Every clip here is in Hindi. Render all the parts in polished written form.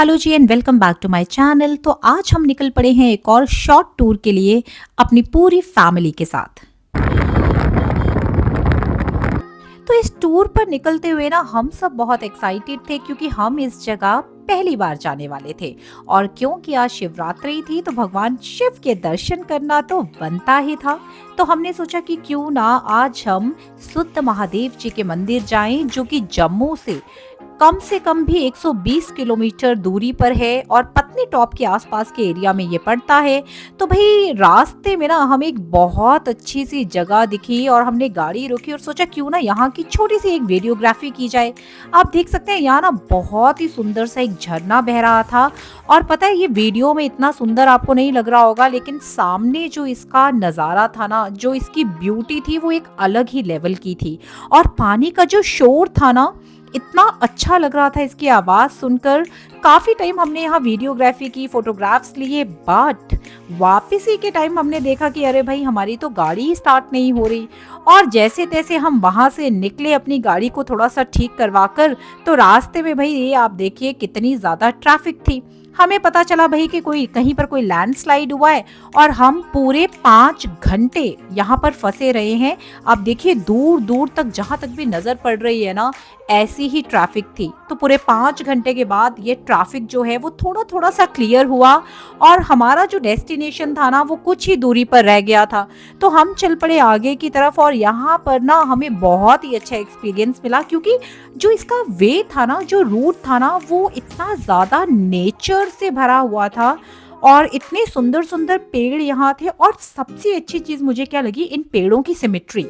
हेलो जी and welcome back to my channel. तो आज हम निकल पड़े हैं एक और शॉर्ट टूर के लिए अपनी पूरी फैमिली के साथ। तो इस टूर पर निकलते हुए ना हम सब बहुत एक्साइटेड थे क्योंकि हम इस जगह पहली बार जाने वाले थे और क्योंकि आज शिवरात्रि थी तो भगवान शिव के दर्शन करना तो बनता ही था। तो हमने सोचा कि क्यों ना आज हम सुद्ध महादेव जी के मंदिर जाएं जो कि जम्मू से कम भी 120 किलोमीटर दूरी पर है और पत्नी टॉप के आसपास के एरिया में ये पड़ता है। तो भाई रास्ते में ना हमें एक बहुत अच्छी सी जगह दिखी और हमने गाड़ी रोकी और सोचा क्यों ना यहाँ की छोटी सी एक वीडियोग्राफी की जाए। आप देख सकते हैं यहाँ ना बहुत ही सुंदर सा एक झरना बह रहा था और पता है ये वीडियो में इतना सुंदर आपको नहीं लग रहा होगा, लेकिन सामने जो इसका नज़ारा था ना, जो इसकी ब्यूटी थी वो एक अलग ही लेवल की थी। और पानी का जो शोर था ना इतना अच्छा लग रहा था इसकी आवाज सुनकर। काफी टाइम हमने यहाँ वीडियोग्राफी की, फोटोग्राफ्स लिए, बट वापसी के टाइम हमने देखा कि अरे भाई हमारी तो गाड़ी ही स्टार्ट नहीं हो रही। और जैसे तैसे हम वहां से निकले अपनी गाड़ी को थोड़ा सा ठीक करवा कर, तो रास्ते में भाई ये आप देखिए कितनी ज्यादा ट्रैफिक थी। हमें पता चला भाई कि कोई कहीं पर कोई लैंडस्लाइड हुआ है और हम पूरे 5 घंटे यहाँ पर फंसे रहे हैं। अब देखिए दूर दूर तक जहां तक भी नजर पड़ रही है ना ऐसी ही ट्रैफिक थी। तो पूरे 5 घंटे के बाद ये ट्रैफिक जो है वो थोड़ा थोड़ा सा क्लियर हुआ और हमारा जो डेस्टिनेशन था ना वो कुछ ही दूरी पर रह गया था। तो हम चल पड़े आगे की तरफ और यहाँ पर ना हमें बहुत ही अच्छा एक्सपीरियंस मिला क्योंकि जो इसका वे था ना, जो रूट था ना, वो इतना ज्यादा नेचर से भरा हुआ था और इतने सुंदर सुंदर पेड़ यहाँ थे। और सबसे अच्छी चीज मुझे क्या लगी, इन पेड़ों की सिमेट्री।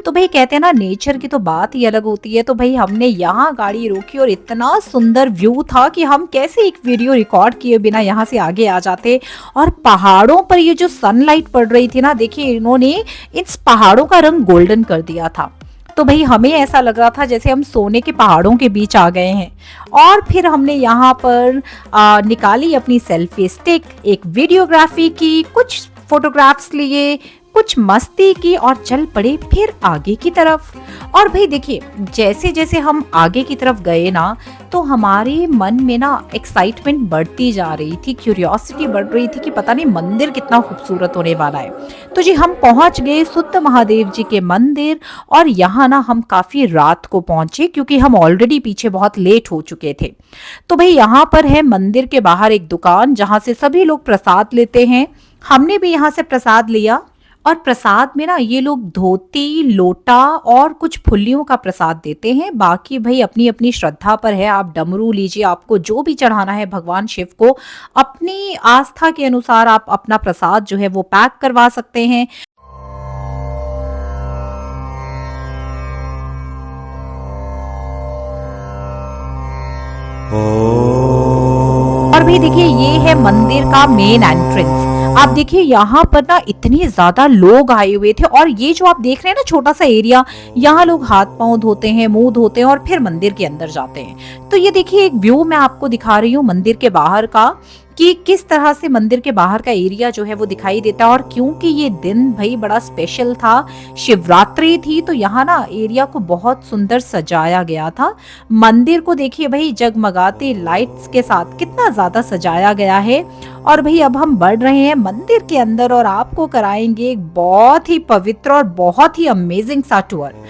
तो भाई कहते हैं ना नेचर की तो बात ही अलग होती है। तो भाई हमने यहाँ गाड़ी रोकी और इतना सुंदर व्यू था कि हम कैसे एक वीडियो रिकॉर्ड किए बिना यहाँ से आगे आ जाते। और पहाड़ों पर ये जो सनलाइट पड़ रही थी ना, देखिए इन्होंने इस पहाड़ों का रंग गोल्डन कर दिया था। तो भाई हमें ऐसा लग रहा था जैसे हम सोने के पहाड़ों के बीच आ गए हैं। और फिर हमने यहाँ पर निकाली अपनी सेल्फी स्टिक, एक वीडियोग्राफी की, कुछ फोटोग्राफ्स लिए, कुछ मस्ती की और चल पड़े फिर आगे की तरफ। और भाई देखिए जैसे जैसे हम आगे की तरफ गए ना तो हमारे मन में ना एक्साइटमेंट बढ़ती जा रही थी, क्यूरियोसिटी बढ़ रही थी कि पता नहीं मंदिर कितना खूबसूरत होने वाला है। तो जी हम पहुंच गए सुद्ध महादेव जी के मंदिर और यहाँ ना हम काफी रात को पहुंचे क्योंकि हम ऑलरेडी पीछे बहुत लेट हो चुके थे। तो भाई यहाँ पर है मंदिर के बाहर एक दुकान जहाँ से सभी लोग प्रसाद लेते हैं। हमने भी यहाँ से प्रसाद लिया और प्रसाद में ना ये लोग धोती, लोटा और कुछ फुल्लियों का प्रसाद देते हैं। बाकी भाई अपनी अपनी श्रद्धा पर है, आप डमरू लीजिए, आपको जो भी चढ़ाना है भगवान शिव को, अपनी आस्था के अनुसार आप अपना प्रसाद जो है वो पैक करवा सकते हैं। और भी देखिए ये है मंदिर का मेन एंट्रेंस। आप देखिए यहाँ पर ना इतने ज्यादा लोग आए हुए थे और ये जो आप देख रहे हैं ना छोटा सा एरिया, यहाँ लोग हाथ पांव धोते हैं, मुंह धोते हैं और फिर मंदिर के अंदर जाते हैं। तो ये देखिए एक व्यू मैं आपको दिखा रही हूँ मंदिर के बाहर का कि किस तरह से मंदिर के बाहर का एरिया जो है वो दिखाई देता है। और क्योंकि ये दिन भाई बड़ा स्पेशल था, शिवरात्रि थी, तो यहाँ ना एरिया को बहुत सुंदर सजाया गया था। मंदिर को देखिए भाई जगमगाते लाइट्स के साथ कितना ज्यादा सजाया गया है। और भाई अब हम बढ़ रहे हैं मंदिर के अंदर और आपको कराएंगे एक बहुत ही पवित्र और बहुत ही अमेजिंग सा टूर।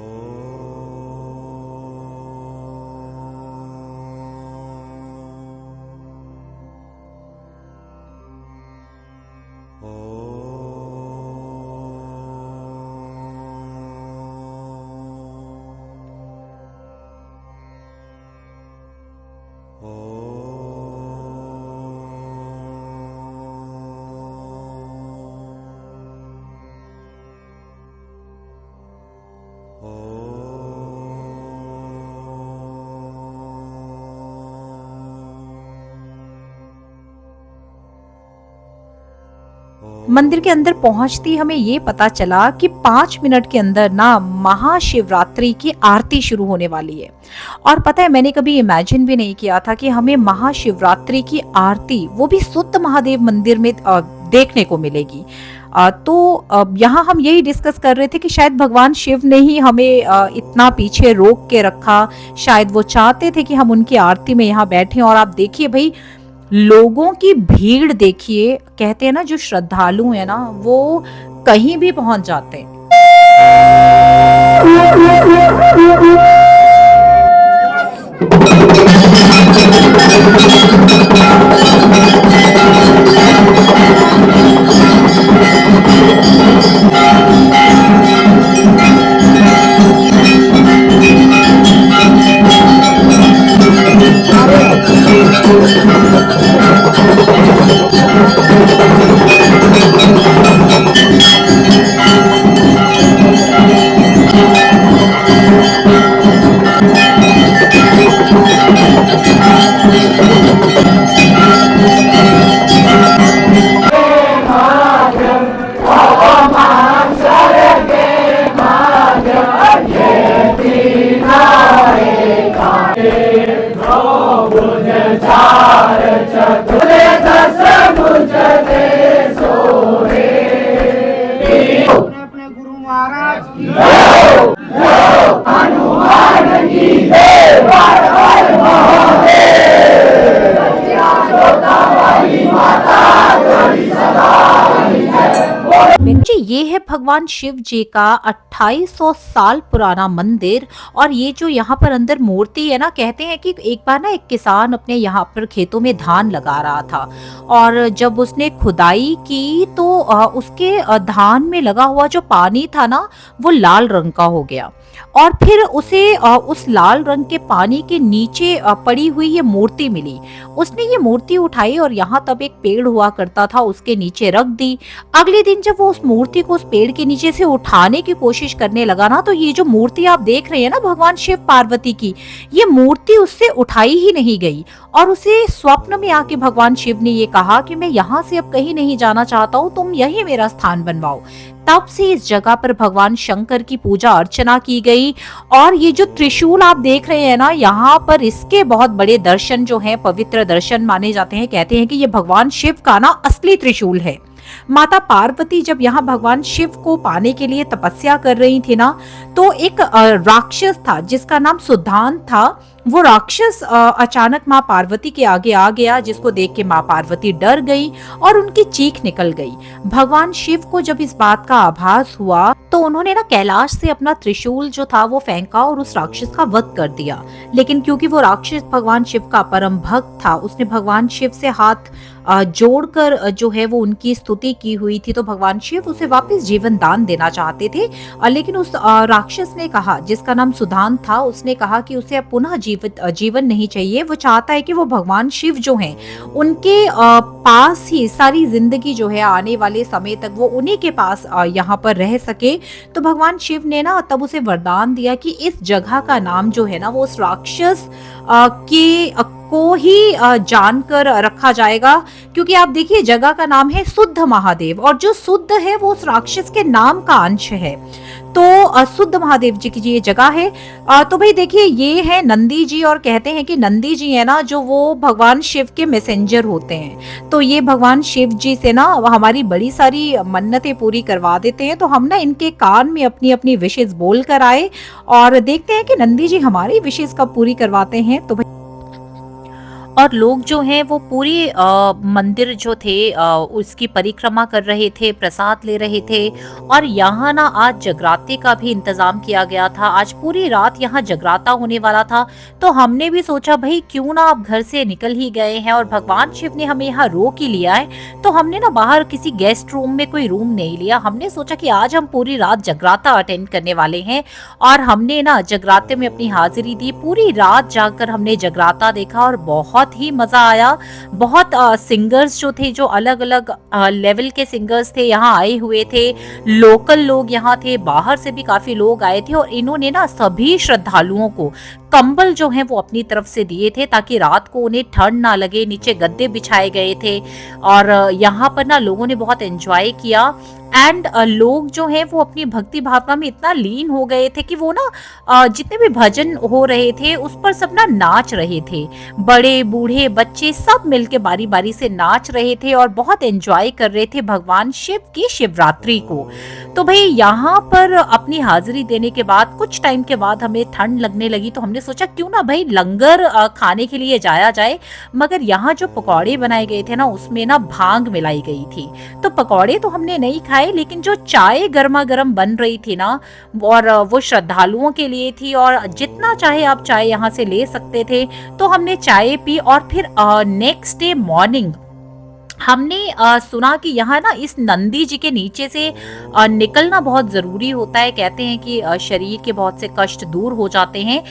मंदिर के अंदर पहुंचती हमें ये पता चला कि 5 मिनट के अंदर ना महाशिवरात्रि की आरती शुरू होने वाली है। और पता है मैंने कभी इमेजिन भी नहीं किया था कि हमें महाशिवरात्रि की आरती वो भी सुद्ध महादेव मंदिर में देखने को मिलेगी। तो यहाँ हम यही डिस्कस कर रहे थे कि शायद भगवान शिव ने ही हमें इतना पीछे रोक के रखा। शायद वो चाहते थे कि हम उनकी आरती में यहाँ बैठे। और आप देखिए भाई, लोगों की भीड़ देखिए, कहते हैं ना जो श्रद्धालु है ना वो कहीं भी पहुंच जाते हैं। अपने गुरु महाराज की जी, ये है भगवान शिव जी का 2800 साल पुराना मंदिर। और ये जो यहाँ पर अंदर मूर्ति है ना, कहते हैं कि एक बार ना एक किसान अपने यहाँ पर खेतों में धान लगा रहा था, और जब उसने खुदाई की तो उसके धान में लगा हुआ जो पानी था ना वो लाल रंग का हो गया। और फिर उसे उस लाल रंग के पानी के नीचे पड़ी हुई ये मूर्ति मिली। उसने ये मूर्ति उठाई और यहाँ तब एक पेड़ हुआ करता था उसके नीचे रख दी। अगले दिन जब वो उस मूर्ति को उस पेड़ के नीचे से उठाने की कोशिश करने लगा ना, तो ये जो मूर्ति आप देख रहे हैं ना भगवान शिव पार्वती की, ये मूर्ति उससे उठाई ही नहीं गई। और उसे स्वप्न में आके भगवान शिव ने ये कहा कि मैं यहाँ से अब कहीं नहीं जाना चाहता हूँ, तुम यही मेरा स्थान बनवाओ। तब से इस जगह पर भगवान शंकर की पूजा अर्चना की गई। और ये जो त्रिशूल आप देख रहे हैं ना, यहाँ पर इसके बहुत बड़े दर्शन जो हैं, पवित्र दर्शन माने जाते हैं। कहते हैं कि ये भगवान शिव का ना असली त्रिशूल है। माता पार्वती जब यहाँ भगवान शिव को पाने के लिए तपस्या कर रही थी ना, तो एक राक्षस था जिसका नाम सुदान था। वो राक्षस अचानक माँ पार्वती के आगे आ गया, जिसको देख के माँ पार्वती डर गई और उनकी चीख निकल गई। भगवान शिव को जब इस बात का आभास हुआ तो उन्होंने ना कैलाश से अपना त्रिशूल जो था वो फेंका और उस राक्षस का वध कर दिया। लेकिन क्योंकि वो राक्षस भगवान शिव का परम भक्त था, उसने भगवान शिव से हाथ जोड़कर जो है वो उनकी स्तुति की हुई थी, तो भगवान शिव उसे वापस जीवन दान देना चाहते थे। लेकिन उस राक्षस ने कहा, जिसका नाम सुदान था, उसने कहा कि उसे अब पुनः जीवन नहीं चाहिए। वो चाहता है कि वो भगवान शिव जो हैं उनके पास ही सारी जिंदगी जो है आने वाले समय तक वो उन्हीं के पास यहाँ पर रह सके। तो भगवान शिव ने ना तब उसे वरदान दिया कि इस जगह का नाम जो है ना वो उस राक्षस के को ही जानकर रखा जाएगा, क्योंकि आप देखिए जगह का नाम है शुद्ध महादेव, और जो शुद्ध है वो उस राक्षस के नाम का अंश है। तो शुद्ध महादेव जी की ये जगह है। तो भाई देखिए ये है नंदी जी, और कहते हैं कि नंदी जी है ना जो वो भगवान शिव के मैसेंजर होते हैं। तो ये भगवान शिव जी से ना हमारी बड़ी सारी मन्नतें पूरी करवा देते हैं। तो हम ना इनके कान में अपनी अपनी विशेष बोल कर आए और देखते हैं कि नंदी जी हमारी विशेष कब पूरी करवाते हैं। तो और लोग जो हैं वो पूरी मंदिर जो थे उसकी परिक्रमा कर रहे थे, प्रसाद ले रहे थे। और यहाँ ना आज जगराते का भी इंतजाम किया गया था। आज पूरी रात यहाँ जगराता होने वाला था। तो हमने भी सोचा भाई क्यों ना आप घर से निकल ही गए हैं और भगवान शिव ने हमें यहाँ रोक ही लिया है, तो हमने ना बाहर किसी गेस्ट रूम में कोई रूम नहीं लिया। हमने सोचा कि आज हम पूरी रात जगराता अटेंड करने वाले हैं, और हमने ना जगराते में अपनी हाजिरी दी। पूरी रात जाकर हमने जगराता देखा और बहुत ही मजा आया। बहुत सिंगर्स जो थे, जो अलग अलग लेवल के सिंगर्स थे, यहाँ आए हुए थे। लोकल लोग यहाँ थे, बाहर से भी काफी लोग आए थे, और इन्होंने ना सभी श्रद्धालुओं को कंबल जो है वो अपनी तरफ से दिए थे ताकि रात को उन्हें ठंड ना लगे। नीचे गद्दे बिछाए गए थे और यहाँ पर ना लोगों ने बहुत एंजॉय किया। एंड लोग जो हैं वो अपनी भक्ति भावना में इतना लीन हो गए थे कि वो ना जितने भी भजन हो रहे थे उस पर सब ना नाच रहे थे। बड़े बूढ़े बच्चे सब मिलके बारी बारी से नाच रहे थे और बहुत एंजॉय कर रहे थे भगवान शिव की शिवरात्रि को। तो भाई यहाँ पर अपनी हाजिरी देने के बाद कुछ टाइम के बाद हमें ठंड लगने लगी, तो हमने सोचा क्यों ना भाई लंगर खाने के लिए जाया जाए। मगर यहाँ जो पकौड़े बनाए गए थे ना उसमें ना भांग मिलाई गई थी। तो पकौड़े तो हमने नहीं खाए, लेकिन जो चाय गर्मा गर्म बन रही थी ना और वो श्रद्धालुओं के लिए थी और जितना चाहे आप चाय यहाँ से ले सकते थे। तो हमने चाय पी और फिर नेक्स्ट डे मॉर्निंग हमने सुना कि यहाँ ना इस नंदी जी के नीचे से निकलना बहुत ज़रूरी होता है। कहते हैं कि शरीर के बहुत से कष्ट दूर हो जाते हैं,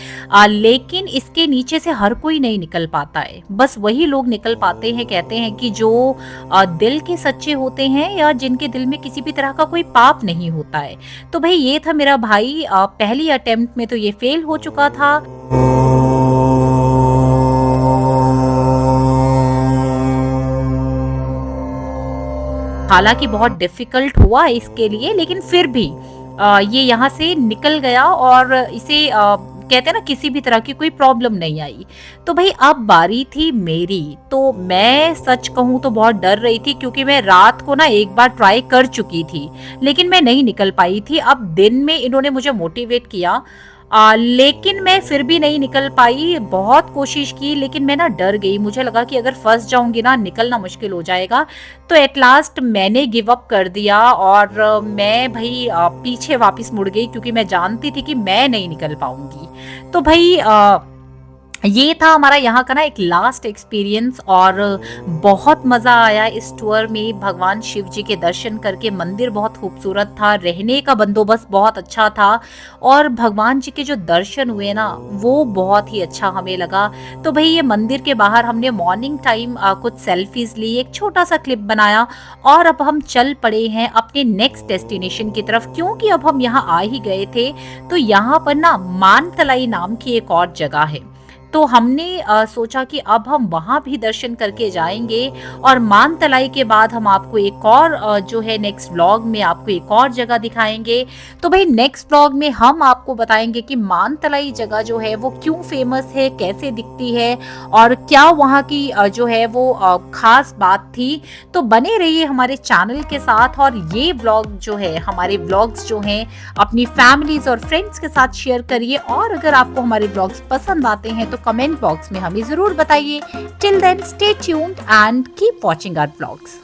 लेकिन इसके नीचे से हर कोई नहीं निकल पाता है, बस वही लोग निकल पाते हैं। कहते हैं कि जो दिल के सच्चे होते हैं या जिनके दिल में किसी भी तरह का कोई पाप नहीं होता है। तो भाई ये था मेरा भाई, पहली अटेम्प्ट में तो ये फेल हो चुका था। हालांकि बहुत डिफिकल्ट हुआ इसके लिए, लेकिन फिर भी ये यहाँ से निकल गया और इसे कहते हैं ना किसी भी तरह की कोई प्रॉब्लम नहीं आई। तो भाई अब बारी थी मेरी। तो मैं सच कहूँ तो बहुत डर रही थी, क्योंकि मैं रात को ना एक बार ट्राई कर चुकी थी लेकिन मैं नहीं निकल पाई थी। अब दिन में इन्होंने मुझे मोटिवेट किया, लेकिन मैं फिर भी नहीं निकल पाई। बहुत कोशिश की लेकिन मैं ना डर गई, मुझे लगा कि अगर फंस जाऊंगी ना निकलना मुश्किल हो जाएगा। तो एट लास्ट मैंने गिव अप कर दिया और मैं भाई पीछे वापस मुड़ गई, क्योंकि मैं जानती थी कि मैं नहीं निकल पाऊंगी। तो भाई ये था हमारा यहाँ का ना एक लास्ट एक्सपीरियंस और बहुत मज़ा आया इस टूर में। भगवान शिव जी के दर्शन करके, मंदिर बहुत खूबसूरत था, रहने का बंदोबस्त बहुत अच्छा था और भगवान जी के जो दर्शन हुए ना वो बहुत ही अच्छा हमें लगा। तो भाई ये मंदिर के बाहर हमने मॉर्निंग टाइम कुछ सेल्फीज ली, एक छोटा सा क्लिप बनाया और अब हम चल पड़े हैं अपने नेक्स्ट डेस्टिनेशन की तरफ, क्योंकि अब हम यहाँ आ ही गए थे। तो यहाँ पर ना मानतलाई नाम की एक और जगह है, तो हमने सोचा कि अब हम वहां भी दर्शन करके जाएंगे और मानतलाई के बाद हम आपको एक और जो है नेक्स्ट व्लॉग में आपको एक और जगह दिखाएंगे। तो भाई नेक्स्ट व्लॉग में हम आपको बताएंगे कि मानतलाई जगह जो है वो क्यों फेमस है, कैसे दिखती है और क्या वहाँ की जो है वो खास बात थी। तो बने रहिए हमारे चैनल के साथ और ये व्लॉग जो है, हमारे व्लॉग्स जो हैं अपनी फैमिलीज और फ्रेंड्स के साथ शेयर करिए। और अगर आपको हमारे व्लॉग्स पसंद आते हैं तो कमेंट बॉक्स में हमें जरूर बताइए। Till then stay tuned and keep watching our vlogs.